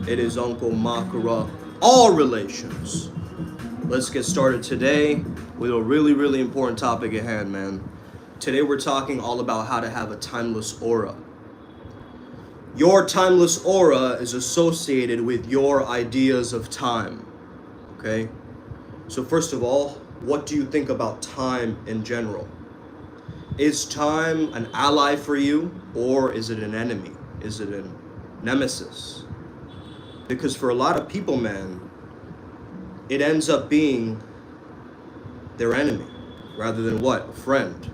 It is Uncle Makara, all relations. Let's get started today with a really important topic at hand, man. Today we're talking all about how to have a timeless aura. Your timeless aura is associated with your ideas of time, okay? So first of all, what do you think about time in general? Is time an ally for you, or is it an enemy? Is it a nemesis? Because for a lot of people, man, it ends up being their enemy rather than what? A friend.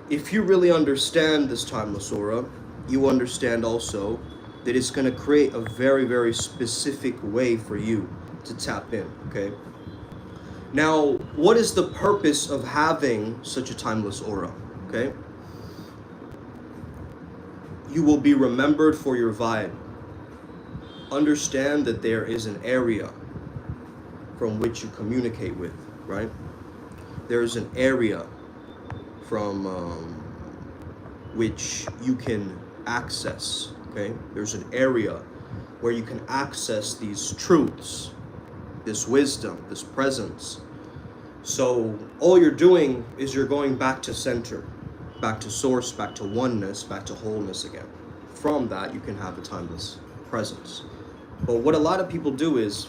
If you really understand this timeless aura, you understand also that it's going to create a very specific way for you to tap in, okay? Now, what is the purpose of having such a timeless aura, okay? You will be remembered for your vibe. Understand that there is an area from which you communicate with, right? There is an area from which you can access, okay? There's an area where you can access these truths, this wisdom, this presence. So all you're doing is you're going back to center, back to source, back to oneness, back to wholeness again. From that, you can have a timeless presence. But what a lot of people do is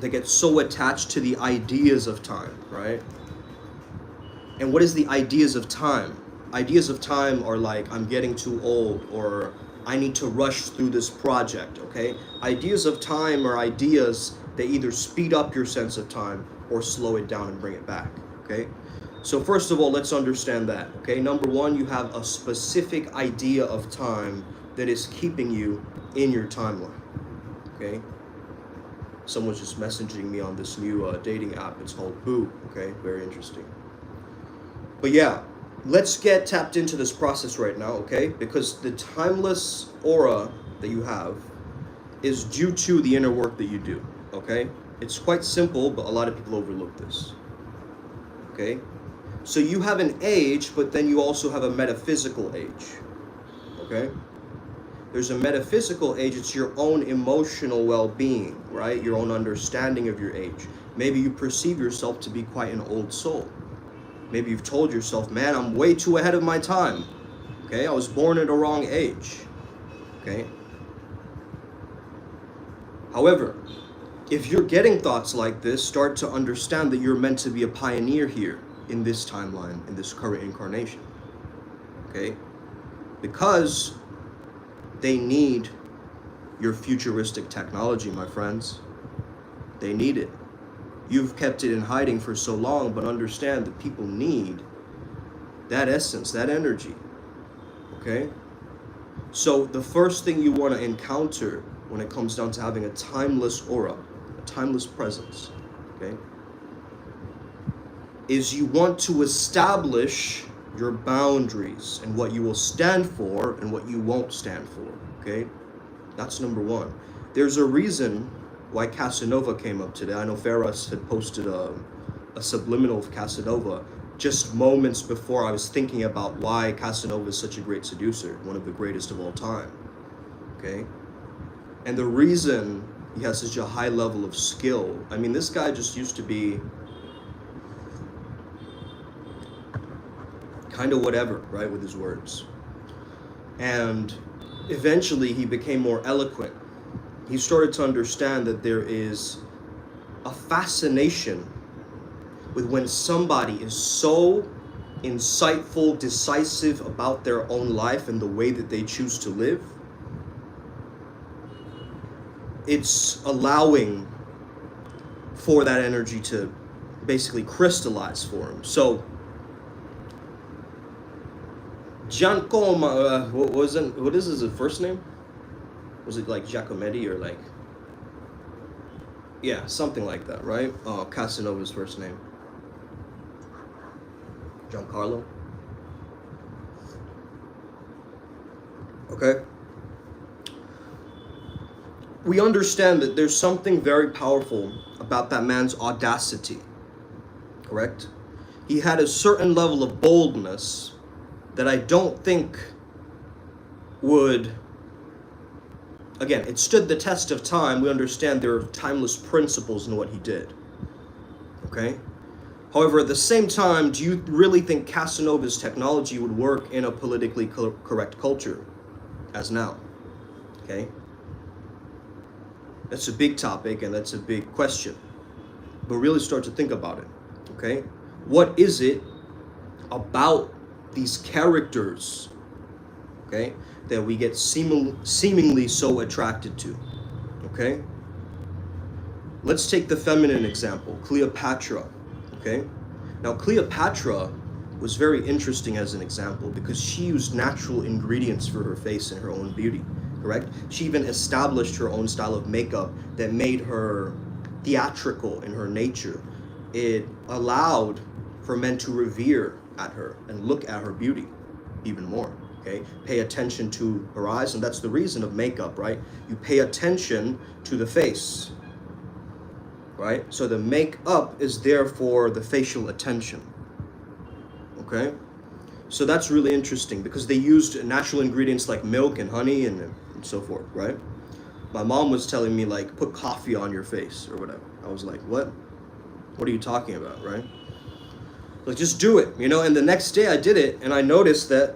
they get so attached to the ideas of time, right? And what is the ideas of time? Ideas of time are like, I'm getting too old, or I need to rush through this project, okay? Ideas of time are ideas that either speed up your sense of time or slow it down and bring it back, okay? So first of all, let's understand that, okay? Number one, you have a specific idea of time that is keeping you in your timeline, okay? Someone's just messaging me on this new dating app. It's called Boo, okay? Very interesting. But yeah, let's get tapped into this process right now, okay? Because the timeless aura that you have is due to the inner work that you do, okay? It's quite simple, but a lot of people overlook this, okay? So you have an age, but then you also have a metaphysical age, okay? There's a metaphysical age, it's your own emotional well-being, right? Your own understanding of your age. Maybe you perceive yourself to be quite an old soul. Maybe you've told yourself, man, I'm way too ahead of my time. Okay, I was born at a wrong age. Okay. However, if you're getting thoughts like this, start to understand that you're meant to be a pioneer here in this timeline, in this current incarnation. Okay? Because they need your futuristic technology, my friends. They need it. You've kept it in hiding for so long, but understand that people need that essence, that energy, okay? So the first thing you want to encounter when it comes down to having a timeless aura, a timeless presence, okay, is you want to establish your boundaries and what you will stand for and what you won't stand for, okay? That's number one. There's a reason why Casanova came up today. I know Ferris had posted a subliminal of Casanova just moments before I was thinking about why Casanova is such a great seducer, one of the greatest of all time, okay? And the reason he has such a high level of skill, I mean, this guy just used to be kind of whatever, right, with his words. And eventually he became more eloquent. He started to understand that there is a fascination with when somebody is so insightful, decisive about their own life and the way that they choose to live. It's allowing for that energy to basically crystallize for him. So Giacomo, what is his first name? Was it like Giacometti or like, yeah, something like that, right? Casanova's first name. Giancarlo. Okay. We understand that there's something very powerful about that man's audacity, correct? He had a certain level of boldness that I don't think would again, it stood the test of time. We understand there are timeless principles in what he did. Okay? However, at the same time, do you really think Casanova's technology would work in a politically correct culture as now? Okay? That's a big topic and that's a big question. But really start to think about it. Okay? What is it about these characters, okay, that we get seemingly so attracted to? Okay? Let's take the feminine example, Cleopatra. Okay? Now, Cleopatra was very interesting as an example because she used natural ingredients for her face and her own beauty, correct? She even established her own style of makeup that made her theatrical in her nature. It allowed for men to revere at her and look at her beauty even more, okay? Pay attention to her eyes, and that's the reason of makeup, right? You pay attention to the face, right? So the makeup is there for the facial attention, okay? So that's really interesting because they used natural ingredients like milk and honey and so forth, right? My mom was telling me, like, put coffee on your face or whatever. I was like, what? What are you talking about, right? Like, just do it, you know? And the next day I did it and I noticed that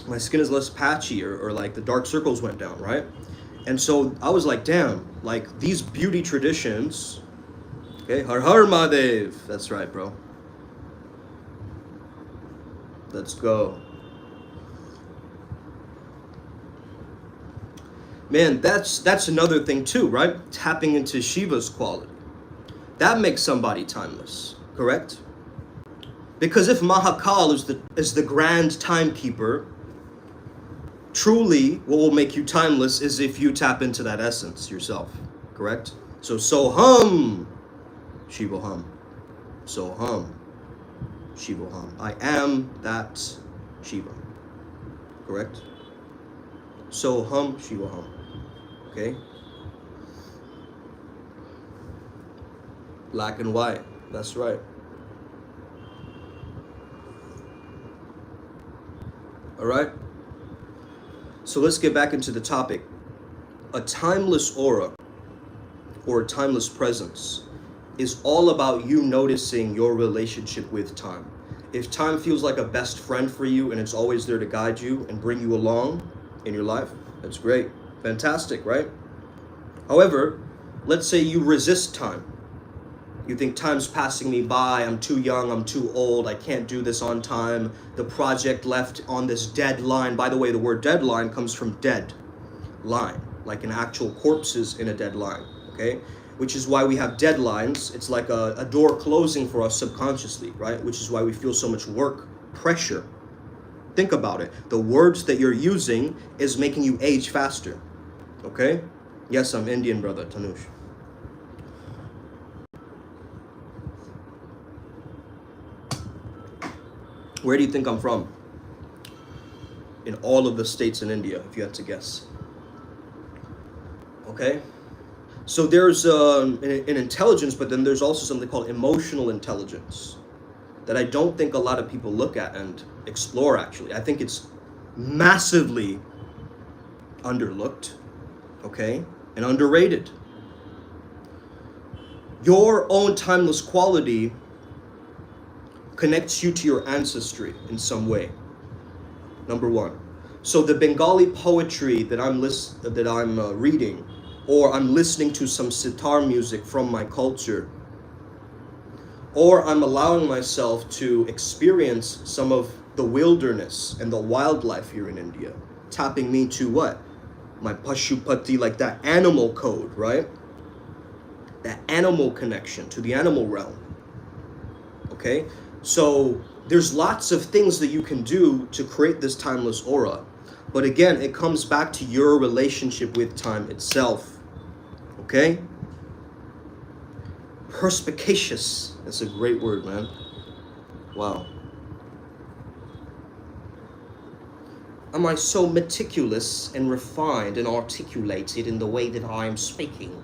my skin is less patchy or like the dark circles went down, right? And so I was like, damn, like these beauty traditions. Okay, Har Har Mahadev. That's right, bro. Let's go. Man, that's another thing too, right? Tapping into Shiva's quality. That makes somebody timeless, correct? Because if Mahakal is the grand timekeeper, truly what will make you timeless is if you tap into that essence yourself, correct? So Soham Shivoham. Soham Shivoham. I am that Shiva. Correct? Soham Shivoham. Okay? Black and white. That's right. Alright? So let's get back into the topic. A timeless aura or a timeless presence is all about you noticing your relationship with time. If time feels like a best friend for you and it's always there to guide you and bring you along in your life, that's great. Fantastic, right? However, let's say you resist time. You think time's passing me by, I'm too young, I'm too old, I can't do this on time, the project left on this deadline. By the way, the word deadline comes from dead line, like an actual corpses in a deadline, okay? Which is why we have deadlines. It's like a door closing for us subconsciously, right? Which is why we feel so much work pressure. Think about it. The words that you're using is making you age faster, okay? Yes, I'm Indian, brother, Tanush. Where do you think I'm from? In all of the states in India, if you had to guess. Okay? So there's an intelligence, but then there's also something called emotional intelligence that I don't think a lot of people look at and explore, actually. I think it's massively underlooked, okay, and underrated. Your own timeless quality connects you to your ancestry in some way, number one. So the Bengali poetry that I'm reading, or I'm listening to some sitar music from my culture, or I'm allowing myself to experience some of the wilderness and the wildlife here in India, tapping me to what? My Pashupati, like that animal code, right? That animal connection to the animal realm. Okay? So there's lots of things that you can do to create this timeless aura. But again, it comes back to your relationship with time itself. Okay? Perspicacious. That's a great word, man. Wow. Am I so meticulous and refined and articulated in the way that I am speaking?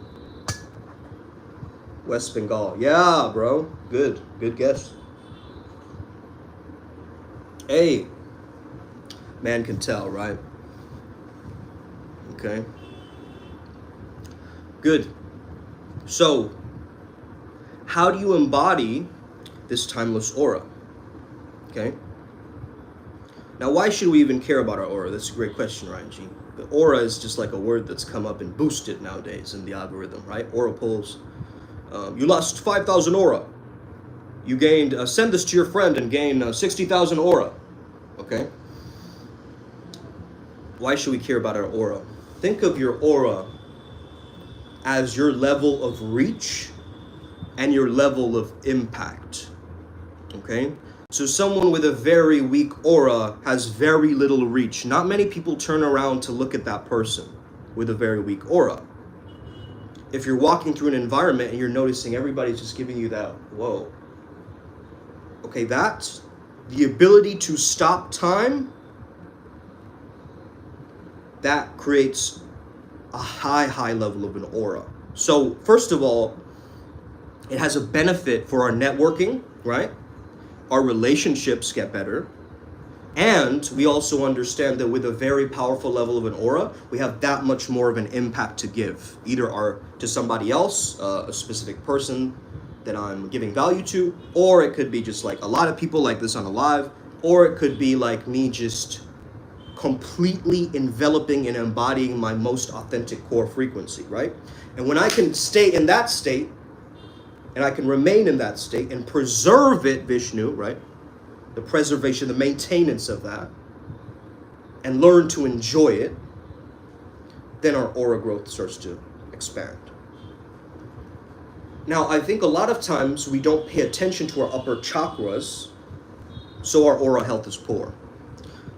West Bengal. Yeah, bro. Good. Good guess. Hey. Man can tell, right? Okay. Good. So, how do you embody this timeless aura? Okay. Now, why should we even care about our aura? That's a great question, Ryan G. The aura is just like a word that's come up and boosted nowadays in the algorithm, right? Aura pulls. You lost 5,000 aura. You gained, send this to your friend and gain 60,000 aura. Okay? Why should we care about our aura? Think of your aura as your level of reach and your level of impact. Okay? So someone with a very weak aura has very little reach. Not many people turn around to look at that person with a very weak aura. If you're walking through an environment and you're noticing everybody's just giving you that, whoa. Okay, that's the ability to stop time. That creates a high level of an aura. So first of all, it has a benefit for our networking, right? Our relationships get better. And we also understand that with a very powerful level of an aura, we have that much more of an impact to give, either to somebody else, a specific person that I'm giving value to, or it could be just like a lot of people like this on a live, or it could be like me just completely enveloping and embodying my most authentic core frequency, right? And when I can stay in that state, and I can remain in that state and preserve it, Vishnu, right? The preservation, the maintenance of that, and learn to enjoy it, then our aura growth starts to expand. Now, I think a lot of times we don't pay attention to our upper chakras, so our aura health is poor.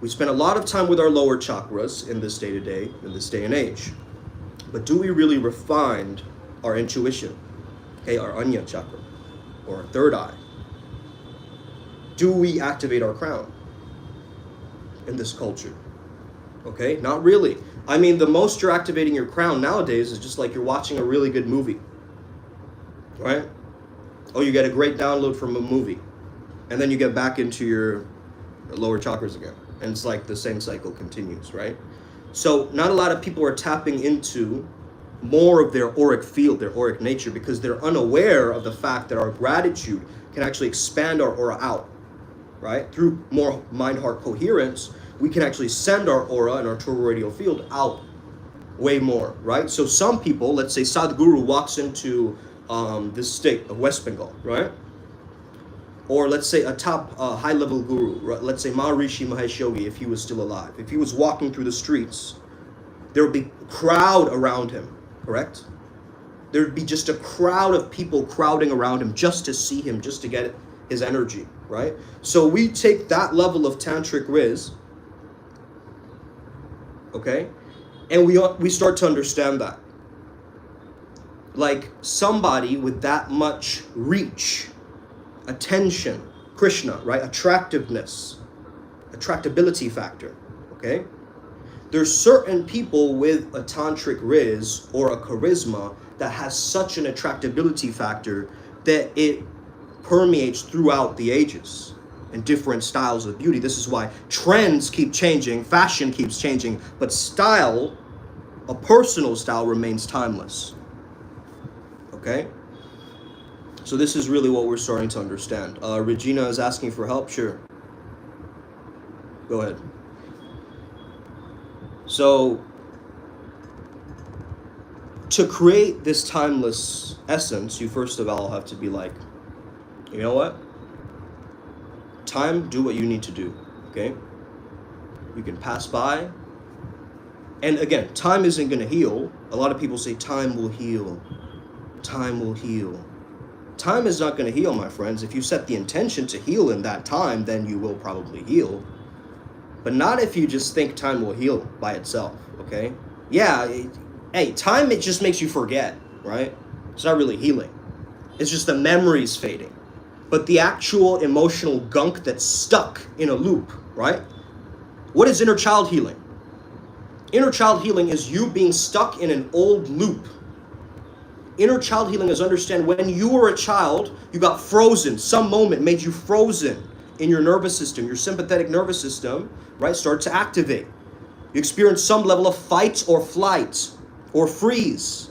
We spend a lot of time with our lower chakras in this day-to-day, in this day and age. But do we really refine our intuition? Okay, our Anya chakra, or our third eye? Do we activate our crown in this culture? Okay, not really. I mean, the most you're activating your crown nowadays is just like you're watching a really good movie, right? Oh, you get a great download from a movie, and then you get back into your lower chakras again, and it's like the same cycle continues, right? So not a lot of people are tapping into more of their auric field, their auric nature, because they're unaware of the fact that our gratitude can actually expand our aura out, right? Through more mind-heart coherence, we can actually send our aura and our toroidal field out way more, right? So some people, let's say Sadhguru walks into this state of West Bengal, right? Or let's say a top high-level guru, right? Let's say Maharishi Mahesh Yogi, if he was still alive. If he was walking through the streets, there would be a crowd around him, correct? There'd be just a crowd of people crowding around him just to see him, just to get his energy, right? So we take that level of tantric riz, okay, and we start to understand that. Like somebody with that much reach, attention, Krishna, right? Attractiveness, attractability factor, okay? There's certain people with a tantric riz or a charisma that has such an attractability factor that it permeates throughout the ages and different styles of beauty. This is why trends keep changing, fashion keeps changing, but style, a personal style, remains timeless. Okay? So this is really what we're starting to understand. Regina is asking for help. Sure. Go ahead. So, to create this timeless essence, you first of all have to be like, you know what? Time, do what you need to do, okay? You can pass by. And again, time isn't going to heal. A lot of people say time will heal. Time will heal. Time is not going to heal, my friends. If you set the intention to heal in that time, then you will probably heal. But not if you just think time will heal by itself, okay? Yeah, hey, time, it just makes you forget, right? It's not really healing. It's just the memories fading. But the actual emotional gunk that's stuck in a loop, right? What is inner child healing? Inner child healing is you being stuck in an old loop. Inner child healing is understand when you were a child, you got frozen. Some moment made you frozen in your nervous system. Your sympathetic nervous system, right, started to activate. You experienced some level of fight or flight or freeze.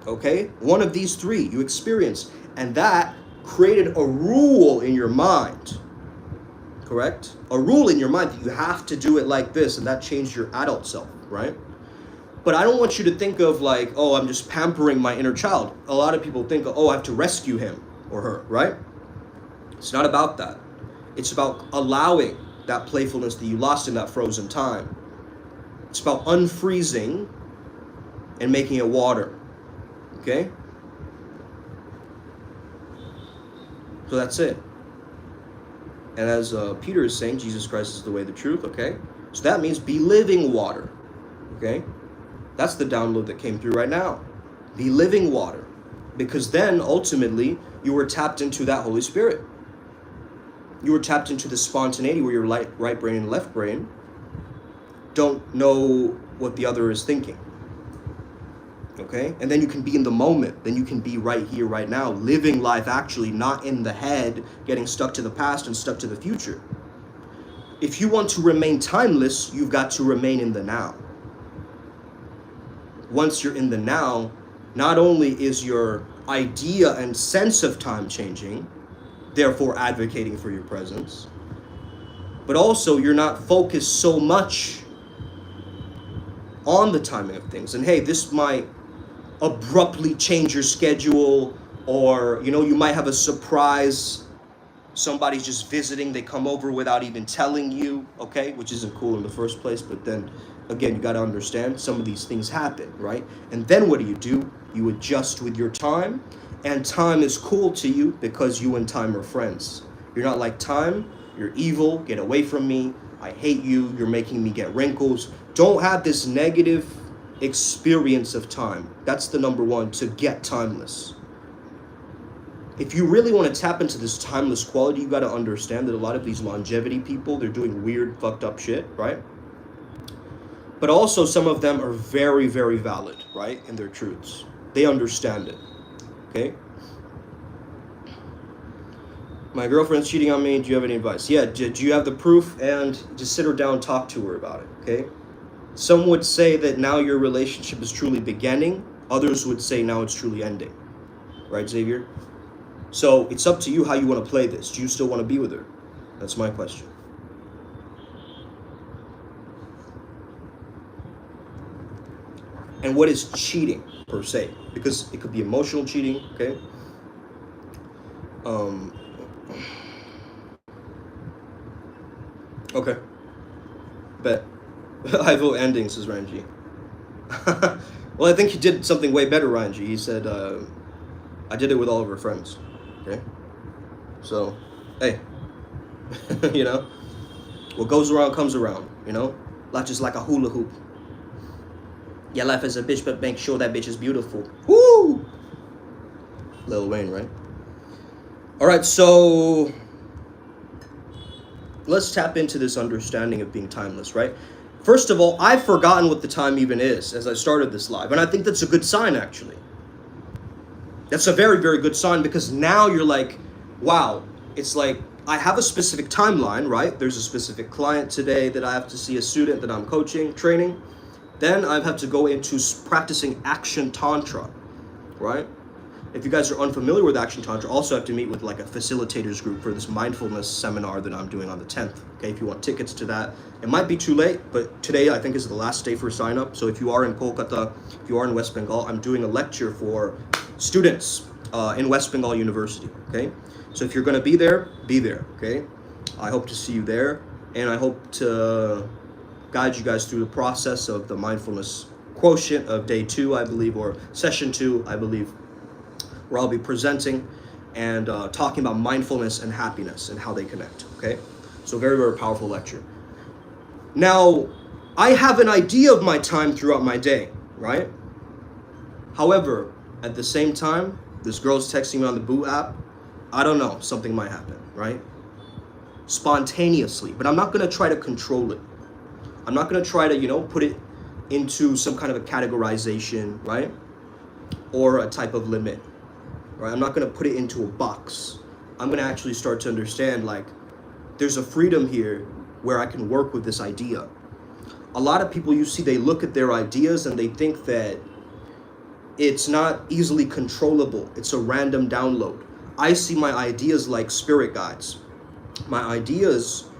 Okay? One of these three you experienced. And that created a rule in your mind. Correct? A rule in your mind that you have to do it like this, and that changed your adult self, right? But I don't want you to think of like, oh, I'm just pampering my inner child. A lot of people think, oh, I have to rescue him or her, right? It's not about that. It's about allowing that playfulness that you lost in that frozen time. It's about unfreezing and making it water. Okay? So that's it. And as Peter is saying, Jesus Christ is the way, the truth, okay? So that means be living water, okay? That's the download that came through right now. Be living water. Because then, ultimately, you were tapped into that Holy Spirit. You were tapped into the spontaneity where your right brain and left brain don't know what the other is thinking. Okay? And then you can be in the moment. Then you can be right here, right now, living life actually, not in the head, getting stuck to the past and stuck to the future. If you want to remain timeless, you've got to remain in the now. Once you're in the now, not only is your idea and sense of time changing, therefore advocating for your presence, but also you're not focused so much on the timing of things. And hey, this might abruptly change your schedule, or you might have a surprise. Somebody's just visiting, they come over without even telling you, okay, which isn't cool in the first place. But then again, you got to understand some of these things happen, right? And then what do? You adjust with your time, and time is cool to you because you and time are friends. You're not like, time, you're evil, get away from me, I hate you, you're making me get wrinkles. Don't have this negative experience of time. That's the number one, to get timeless. If you really want to tap into this timeless quality, you got to understand that a lot of these longevity people, they're doing weird, fucked up shit, right? But also some of them are very, very valid, right, in their truths. They understand it, okay? My girlfriend's cheating on me. Do you have any advice? Yeah, do you have the proof? And just sit her down, talk to her about it, okay? Some would say that now your relationship is truly beginning. Others would say now it's truly ending. Right, Xavier? So it's up to you how you want to play this. Do you still want to be with her? That's my question. And what is cheating, per se? Because it could be emotional cheating, okay? Okay. Bet. I vote ending, says Ryan G. Well, I think he did something way better, Ryan G. He said, I did it with all of her friends. Okay? So, hey. What goes around comes around, Life just like a hula hoop. Your life is a bitch, but make sure that bitch is beautiful. Woo! Lil Wayne, right? All right, so let's tap into this understanding of being timeless, right? First of all, I've forgotten what the time even is as I started this live, and I think that's a good sign, actually. That's a very, very good sign, because now you're like, wow, it's like I have a specific timeline, right? There's a specific client today that I have to see, a student that I'm coaching, training. Then I have to go into practicing action tantra, right? If you guys are unfamiliar with action tantra, also have to meet with like a facilitators group for this mindfulness seminar that I'm doing on the 10th. Okay, if you want tickets to that, it might be too late, but today I think is the last day for sign up. So if you are in Kolkata, if you are in West Bengal, I'm doing a lecture for students in West Bengal University. Okay, so if you're going to be there, okay? I hope to see you there, and I hope to guide you guys through the process of the mindfulness quotient of day 2, I believe, or session 2, I believe, where I'll be presenting and talking about mindfulness and happiness and how they connect, okay? So very, very powerful lecture. Now, I have an idea of my time throughout my day, right? However, at the same time, this girl's texting me on the Boo app. I don't know, something might happen, right? Spontaneously, but I'm not gonna try to control it. I'm not gonna try to, put it into some kind of a categorization, right? Or a type of limit, right? I'm not gonna put it into a box. I'm gonna actually start to understand, like, there's a freedom here where I can work with this idea. A lot of people, you see, they look at their ideas and they think that It's not easily controllable. It's a random download. I see my ideas like spirit guides. My ideas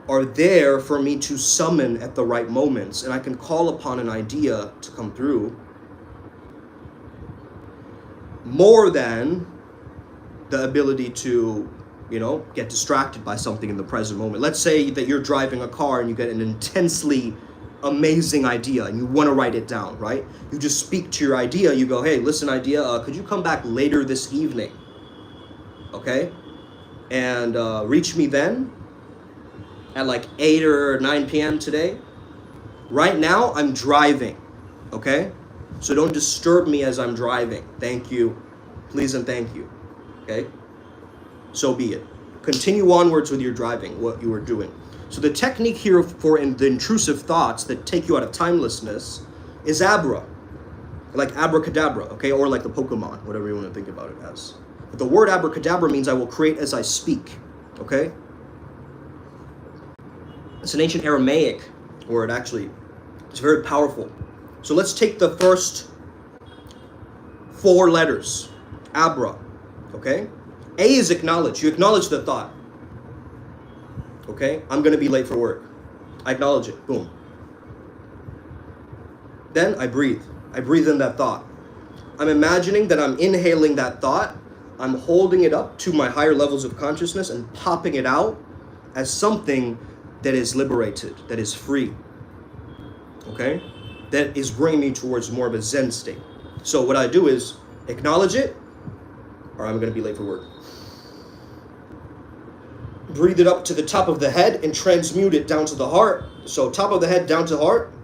are there for me to summon at the right moments, and I can call upon an idea to come through more than the ability to, get distracted by something in the present moment. Let's say that you're driving a car and you get an intensely amazing idea and you want to write it down, right? You just speak to your idea. You go, hey, listen, idea, could you come back later this evening? Okay? And reach me then at like 8 or 9 p.m. today. Right now, I'm driving, okay? So don't disturb me as I'm driving. Thank you. Please and thank you, okay? So be it. Continue onwards with your driving, what you were doing. So the technique here for the intrusive thoughts that take you out of timelessness is like abracadabra, okay? Or like the Pokemon, whatever you want to think about it as. But the word abracadabra means I will create as I speak, okay? It's an ancient Aramaic word, actually. It's very powerful. So let's take the first 4 letters. Abra, okay? A is acknowledge. You acknowledge the thought. Okay? I'm going to be late for work. I acknowledge it. Boom. Then I breathe. I breathe in that thought. I'm imagining that I'm inhaling that thought. I'm holding it up to my higher levels of consciousness and popping it out as something that is liberated, that is free. Okay? That is bringing me towards more of a Zen state. So what I do is acknowledge it, or I'm going to be late for work. Breathe it up to the top of the head and transmute it down to the heart. So top of the head down to heart.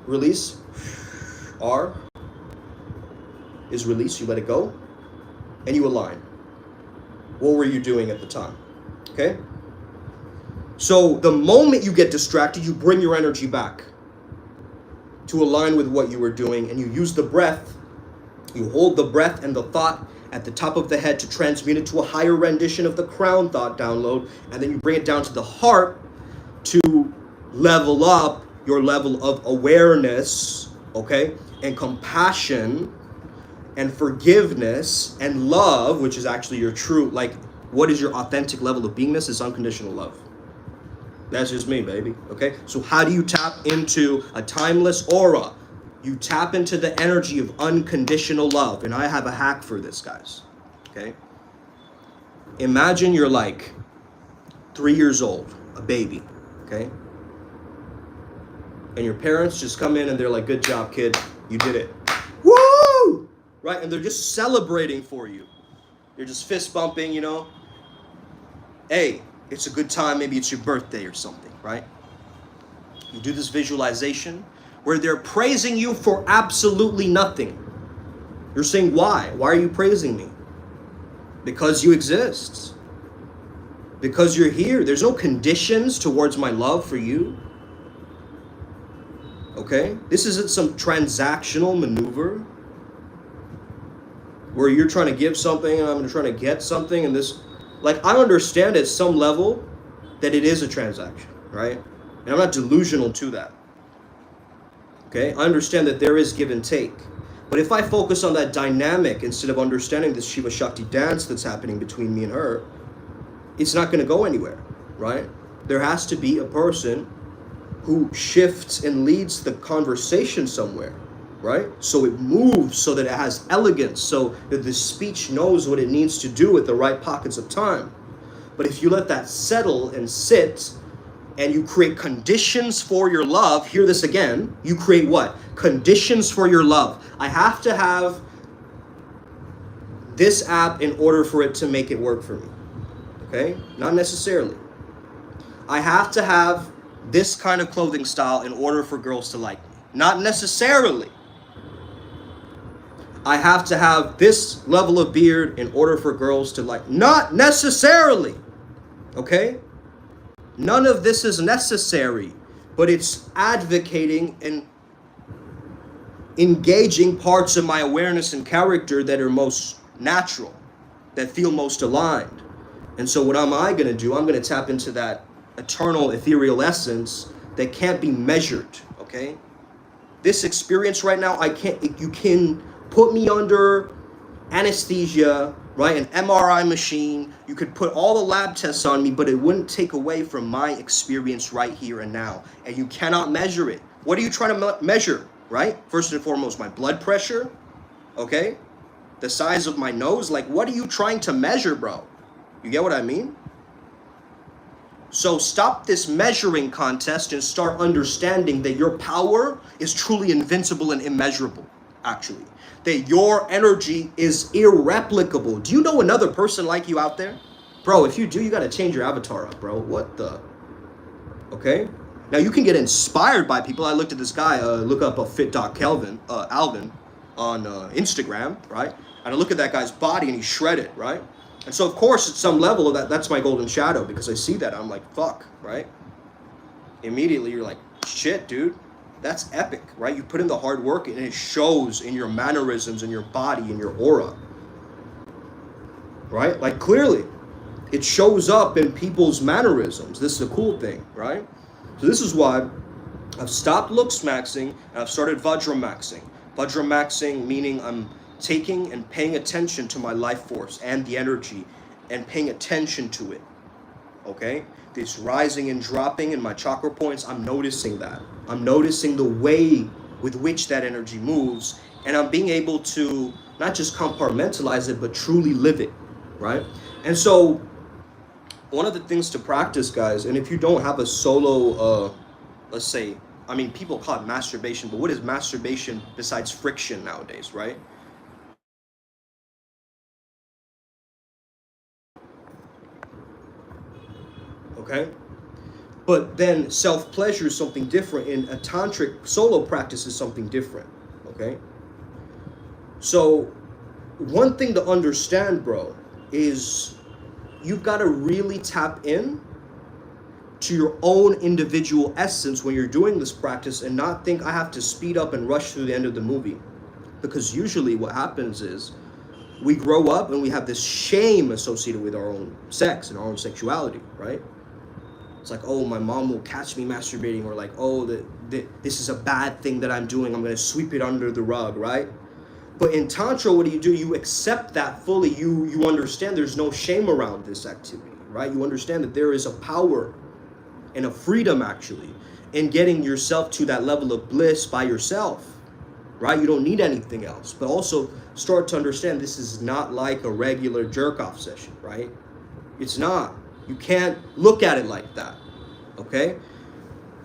Release. R is release. You let it go. And you align. What were you doing at the time? Okay? So the moment you get distracted, you bring your energy back to align with what you were doing, and you use the breath. You hold the breath and the thought at the top of the head to transmute it to a higher rendition of the crown thought download, and then you bring it down to the heart to level up your level of awareness, okay, and compassion and forgiveness and love, which is actually your true, like, what is your authentic level of beingness? Is unconditional love. That's just me, baby, okay? So how do you tap into a timeless aura? You tap into the energy of unconditional love. And I have a hack for this, guys, okay? Imagine you're like 3 years old, a baby, okay? And your parents just come in and they're like, good job, kid, you did it. Woo! Right? And they're just celebrating for you. They're just fist bumping, Hey, it's a good time, maybe it's your birthday or something, right? You do this visualization where they're praising you for absolutely nothing. You're saying, why? Why are you praising me? Because you exist. Because you're here. There's no conditions towards my love for you. Okay? This isn't some transactional maneuver where you're trying to give something and I'm trying to get something, and this, like, I understand at some level that it is a transaction, right? And I'm not delusional to that. Okay? I understand that there is give and take. But if I focus on that dynamic instead of understanding this Shiva Shakti dance that's happening between me and her, it's not going to go anywhere, right? There has to be a person who shifts and leads the conversation somewhere, right? So it moves so that it has elegance, so that the speech knows what it needs to do at the right pockets of time. But if you let that settle and sit, and you create conditions for your love, hear this again, you create what? Conditions for your love. I have to have this app in order for it to make it work for me. Okay? Not necessarily. I have to have this kind of clothing style in order for girls to like me. Not necessarily. I have to have this level of beard in order for girls to like. Not necessarily. Okay? None of this is necessary, but it's advocating and engaging parts of my awareness and character that are most natural, that feel most aligned. And so what am I going to do? I'm going to tap into that eternal ethereal essence that can't be measured, okay? this experience right now, you can put me under anesthesia, right? An MRI machine. You could put all the lab tests on me, but it wouldn't take away from my experience right here and now. And you cannot measure it. What are you trying to measure, right? First and foremost, my blood pressure, okay? The size of my nose. Like, what are you trying to measure, bro? You get what I mean? So stop this measuring contest and start understanding that your power is truly invincible and immeasurable, actually. That your energy is irreplicable. Do you know another person like you out there? Bro, if you do, you got to change your avatar up, bro. What the? Okay? Now, you can get inspired by people. I looked at this guy, look up a fit.Alvin on Instagram, right? And I look at that guy's body and he's shredded, right? And so, of course, at some level, that's my golden shadow, because I see that. I'm like, fuck, right? Immediately, you're like, shit, dude. That's epic, right? You put in the hard work, and it shows in your mannerisms, in your body, in your aura, right? Like, clearly, it shows up in people's mannerisms. This is a cool thing, right? So this is why I've stopped looks maxing, and I've started Vajra maxing. Vajra maxing meaning I'm taking and paying attention to my life force and the energy and paying attention to it, okay? This rising and dropping in my chakra points, I'm noticing that. I'm noticing the way with which that energy moves, and I'm being able to not just compartmentalize it, but truly live it, right? And so one of the things to practice, guys, and if you don't have a solo, let's say, I mean, people call it masturbation, but what is masturbation besides friction nowadays, right? Okay? But then self-pleasure is something different, and a tantric solo practice is something different, okay? So one thing to understand, bro, is you've got to really tap in to your own individual essence when you're doing this practice, and not think I have to speed up and rush through the end of the movie. Because usually what happens is we grow up and we have this shame associated with our own sex and our own sexuality, right? It's like, oh, my mom will catch me masturbating, or like, oh, this is a bad thing that I'm doing. I'm going to sweep it under the rug, right? But in Tantra, what do? You accept that fully. You understand there's no shame around this activity, right? You understand that there is a power and a freedom, actually, in getting yourself to that level of bliss by yourself, right? You don't need anything else. But also start to understand this is not like a regular jerk-off session, right? It's not. You can't look at it like that, okay?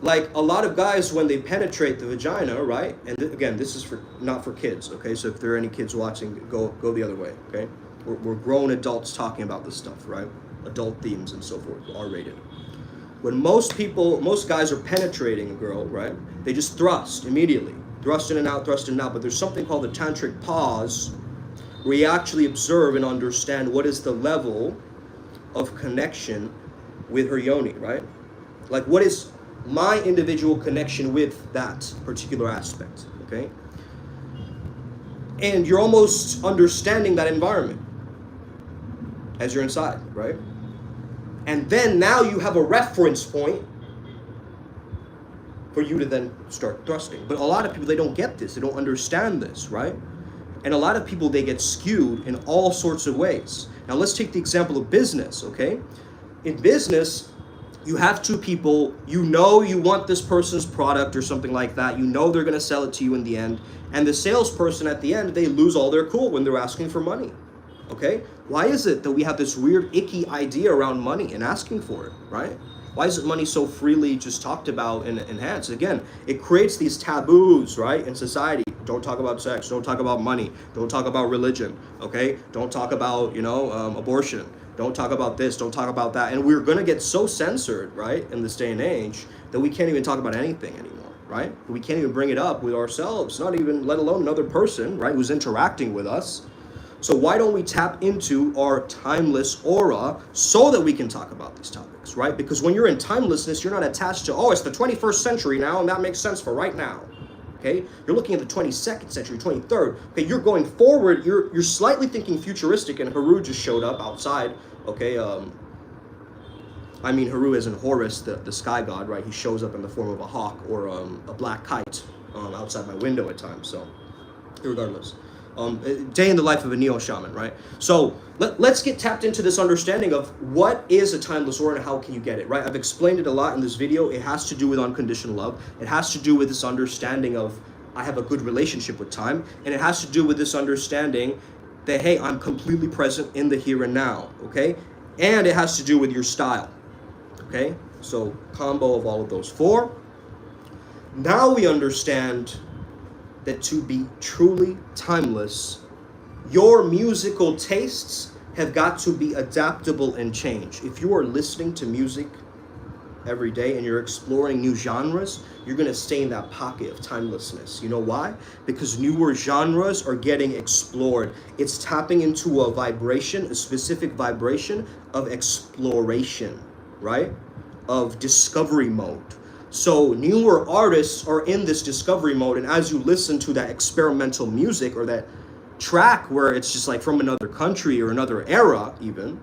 Like a lot of guys, when they penetrate the vagina, right? And again, this is not for kids, okay? So if there are any kids watching, go the other way, okay? We're grown adults talking about this stuff, right? Adult themes and so forth, R-rated. When most guys are penetrating a girl, right? They just thrust immediately. Thrust in and out, thrust in and out. But there's something called the tantric pause, where you actually observe and understand what is the level of connection with her yoni, right? Like, what is my individual connection with that particular aspect, okay? And you're almost understanding that environment as you're inside, right? And then now you have a reference point for you to then start thrusting. But a lot of people, they don't get this. They don't understand this, right? And a lot of people, they get skewed in all sorts of ways. Now, let's take the example of business, okay? In business, you have two people, you know you want this person's product or something like that. You know they're going to sell it to you in the end. And the salesperson at the end, they lose all their cool when they're asking for money, okay? Why is it that we have this weird, icky idea around money and asking for it, right? Why is money so freely just talked about and enhanced? Again, it creates these taboos, right, in society. Don't talk about sex. Don't talk about money. Don't talk about religion, okay? Don't talk about, abortion. Don't talk about this. Don't talk about that. And we're going to get so censored, right, in this day and age, that we can't even talk about anything anymore, right? We can't even bring it up with ourselves, not even, let alone another person, right, who's interacting with us. So why don't we tap into our timeless aura so that we can talk about these topics, right? Because when you're in timelessness, you're not attached to, oh, it's the 21st century now, and that makes sense for right now, okay? You're looking at the 22nd century, 23rd, okay? You're going forward, you're slightly thinking futuristic, and Haru just showed up outside, okay? I mean, Haru as in Horus, the sky god, right? He shows up in the form of a hawk or a black kite, outside my window at times. So, regardless, day in the life of a neo shaman, right? So let's get tapped into this understanding of what is a timeless aura and how can you get it, right? I've explained it a lot in this video. It has to do with unconditional love. It has to do with this understanding of I have a good relationship with time, and it has to do with this understanding that, hey, I'm completely present in the here and now, okay? And it has to do with your style, okay? So combo of all of those four. Now we understand that to be truly timeless, your musical tastes have got to be adaptable and change. If you are listening to music every day and you're exploring new genres, you're going to stay in that pocket of timelessness. You know why? Because newer genres are getting explored. It's tapping into a vibration, a specific vibration of exploration, right? Of discovery mode. So newer artists are in this discovery mode, and as you listen to that experimental music or that track where it's just like from another country or another era even,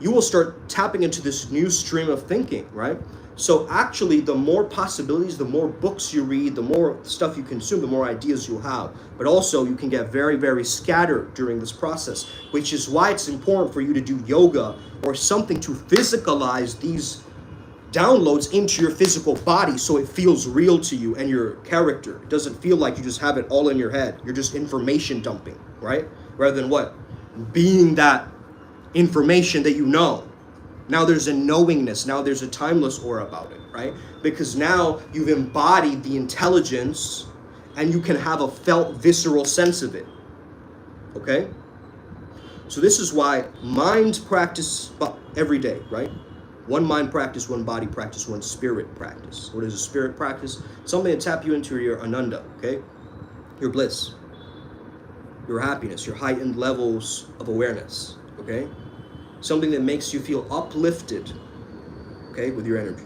you will start tapping into this new stream of thinking, right? So actually, the more possibilities, the more books you read, the more stuff you consume, the more ideas you'll have. But also, you can get very, very scattered during this process, which is why it's important for you to do yoga or something to physicalize these downloads into your physical body so it feels real to you and your character. It doesn't feel like you just have it all in your head. You're just information dumping, right? Rather than what? Being that information that you know. Now there's a knowingness. Now there's a timeless aura about it, right? Because now you've embodied the intelligence and you can have a felt visceral sense of it, okay? So this is why mind practice every day, right? One mind practice, one body practice, one spirit practice. What is a spirit practice? Something to tap you into your ananda, okay? Your bliss, your happiness, your heightened levels of awareness, okay? Something that makes you feel uplifted, okay, with your energy.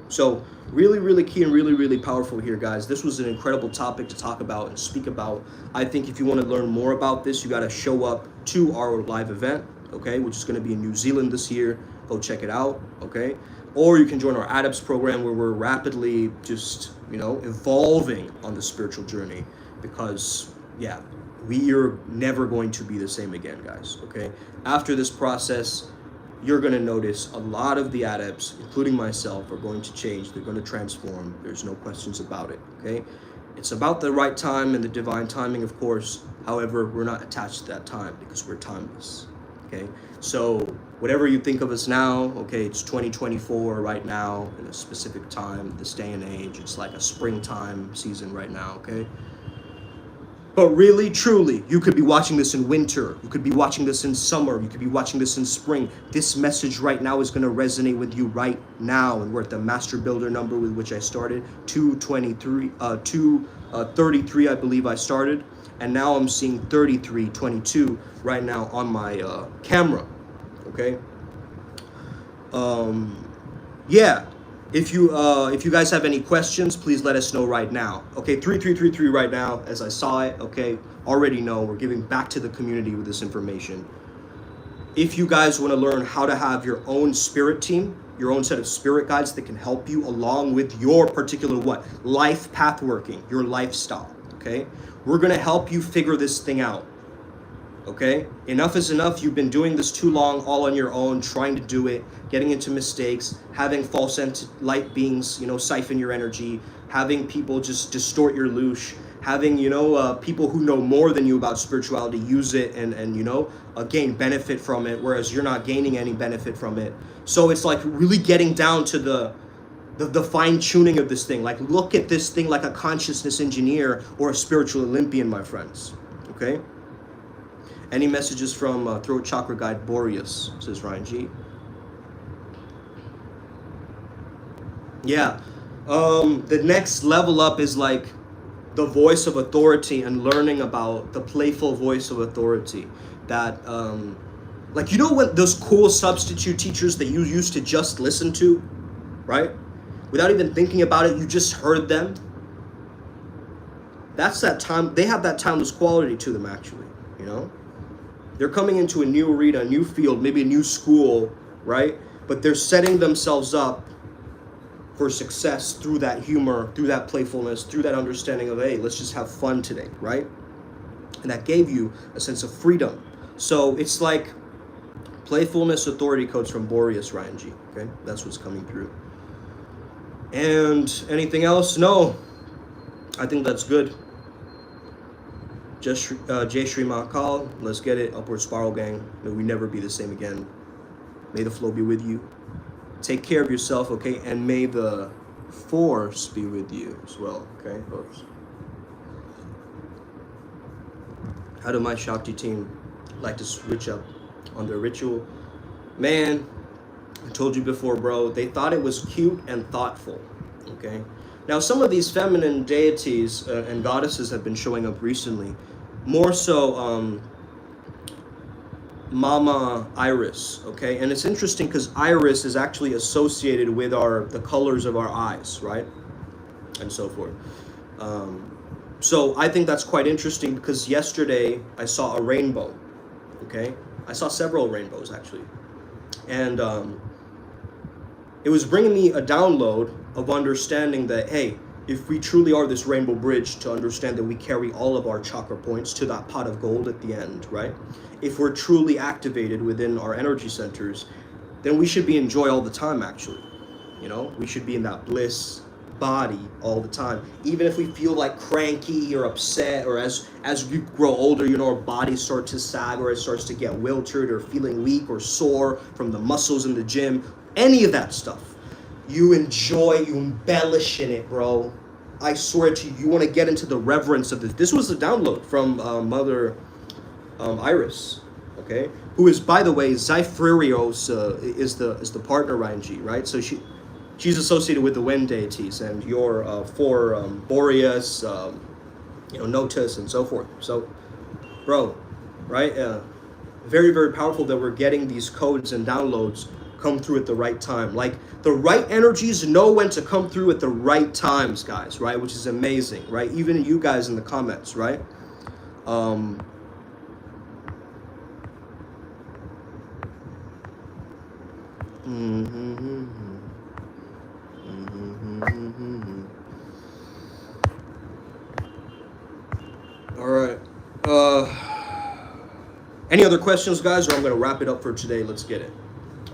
So really, really key and really, really powerful here, guys. This was an incredible topic to talk about and speak about. I think if you want to learn more about this, you got to show up to our live event, okay, which is going to be in New Zealand this year. Go check it out, okay? Or you can join our ADAPTS program where we're rapidly just, evolving on the spiritual journey because, yeah, we are never going to be the same again, guys, okay? After this process, you're going to notice a lot of the adepts, including myself, are going to change. They're going to transform. There's no questions about it, okay? It's about the right time and the divine timing, of course. However, we're not attached to that time because we're timeless, okay? So whatever you think of us now, okay, it's 2024 right now in a specific time, this day and age. It's like a springtime season right now, okay? But really, truly, you could be watching this in winter. You could be watching this in summer. You could be watching this in spring. This message right now is going to resonate with you right now. And we're at the Master Builder number with which I started, 233, I believe I started. And now I'm seeing 3322 right now on my camera. Okay. Yeah. If you guys have any questions, please let us know right now. Okay, 3333 right now, as I saw it, okay, already know we're giving back to the community with this information. If you guys want to learn how to have your own spirit team, your own set of spirit guides that can help you along with your particular life path working, your lifestyle, okay? We're going to help you figure this thing out. Okay, enough is enough. You've been doing this too long, all on your own, trying to do it, getting into mistakes, having false light beings, siphon your energy, having people just distort your loosh, having, people who know more than you about spirituality use it and gain benefit from it, whereas you're not gaining any benefit from it. So it's like really getting down to the fine tuning of this thing. Like, look at this thing like a consciousness engineer or a spiritual Olympian, my friends. Okay. Any messages from Throat Chakra Guide Boreas, says Ryan G. Yeah. The next level up is like the voice of authority and learning about the playful voice of authority. That, what those cool substitute teachers that you used to just listen to, right? Without even thinking about it, you just heard them. That's that time. They have that timeless quality to them, actually, They're coming into a new arena, a new field, maybe a new school, right? But they're setting themselves up for success through that humor, through that playfulness, through that understanding of, hey, let's just have fun today, right? And that gave you a sense of freedom. So it's like playfulness authority codes from Boreas, Ryan G. Okay, that's what's coming through. And anything else? No, I think that's good. Just Jay Sri Mahakal, let's get it. Upward Spiral Gang. May we never be the same again. May the flow be with you. Take care of yourself, okay? And may the force be with you as well, okay, folks? How do my Shakti team like to switch up on their ritual? Man, I told you before, bro, they thought it was cute and thoughtful, okay? Now, some of these feminine deities and goddesses have been showing up recently. More so, Mama Iris, okay? And it's interesting because Iris is actually associated with the colors of our eyes, right? And so forth. So I think that's quite interesting because yesterday I saw a rainbow, okay? I saw several rainbows, actually. And it was bringing me a download of understanding that, hey, if we truly are this rainbow bridge, to understand that we carry all of our chakra points to that pot of gold at the end, right? If we're truly activated within our energy centers, then we should be in joy all the time, actually. You know, we should be in that bliss body all the time. Even if we feel like cranky or upset, or as we grow older, you know, our bodies start to sag, or it starts to get wilted, or feeling weak or sore from the muscles in the gym, any of that stuff. You enjoy, you embellish in it, bro. I swear to you, you want to get into the reverence of this. This was a download from Mother Iris, okay? Who is, by the way, Zyphirios is the partner, Ryan G, right? So she's associated with the wind deities, and your four Boreas, Notus, and so forth. So, bro, right? Very, very powerful that we're getting these codes and downloads come through at the right time. Like, the right energies know when to come through at the right times, guys, right? Which is amazing, right? Even you guys in the comments, right? All right. Any other questions, guys, or I'm going to wrap it up for today. Let's get it.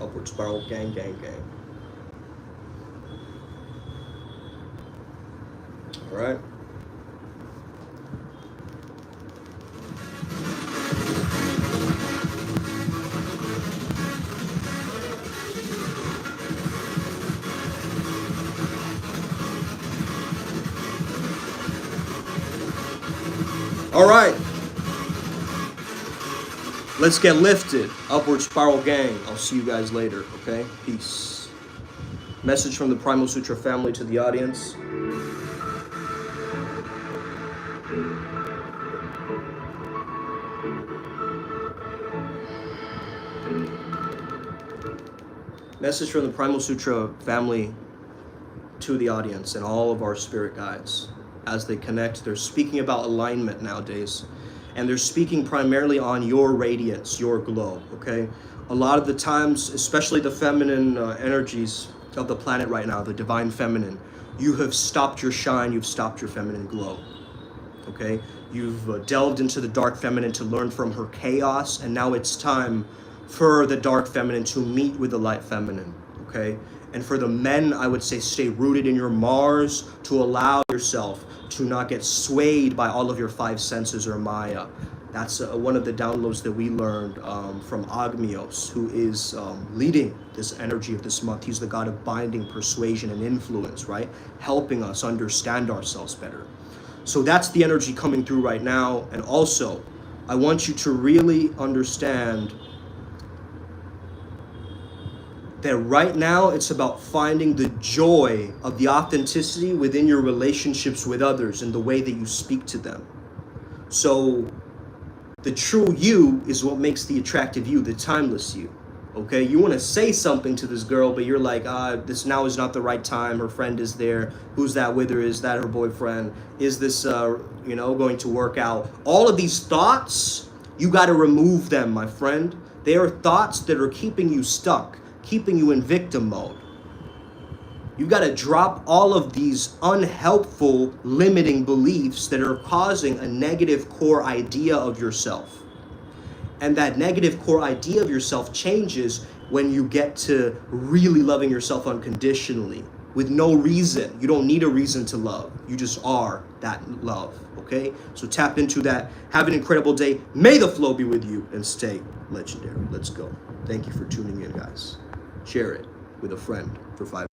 Upward Spiral Gang, gang, gang. All right. All right. Let's get lifted. Upward Spiral Gang. I'll see you guys later, okay? Peace. Message from the Primal Sutra family to the audience. Message from the Primal Sutra family to the audience and all of our spirit guides. As they connect, they're speaking about alignment nowadays. And they're speaking primarily on your radiance, your glow, okay? A lot of the times, especially the feminine energies of the planet right now, the divine feminine, you have stopped your shine, you've stopped your feminine glow, okay? You've delved into the dark feminine to learn from her chaos, and now it's time for the dark feminine to meet with the light feminine, okay? And for the men, I would say stay rooted in your Mars to allow yourself to not get swayed by all of your five senses or Maya. That's one of the downloads that we learned from Agmios, who is leading this energy of this month. He's the god of binding, persuasion, and influence, right? Helping us understand ourselves better. So that's the energy coming through right now. And also, I want you to really understand that right now it's about finding the joy of the authenticity within your relationships with others and the way that you speak to them. So the true you is what makes the attractive you, the timeless you. Okay, you want to say something to this girl, but you're like, this now is not the right time. Her friend is there. Who's that with her? Is that her boyfriend? Is this, going to work out? All of these thoughts, you got to remove them, my friend. They are thoughts that are keeping you stuck, keeping you in victim mode. You got to drop all of these unhelpful, limiting beliefs that are causing a negative core idea of yourself. And that negative core idea of yourself changes when you get to really loving yourself unconditionally with no reason. You don't need a reason to love. You just are that love, okay? So tap into that. Have an incredible day. May the flow be with you and stay legendary. Let's go. Thank you for tuning in, guys. Share it with a friend for 5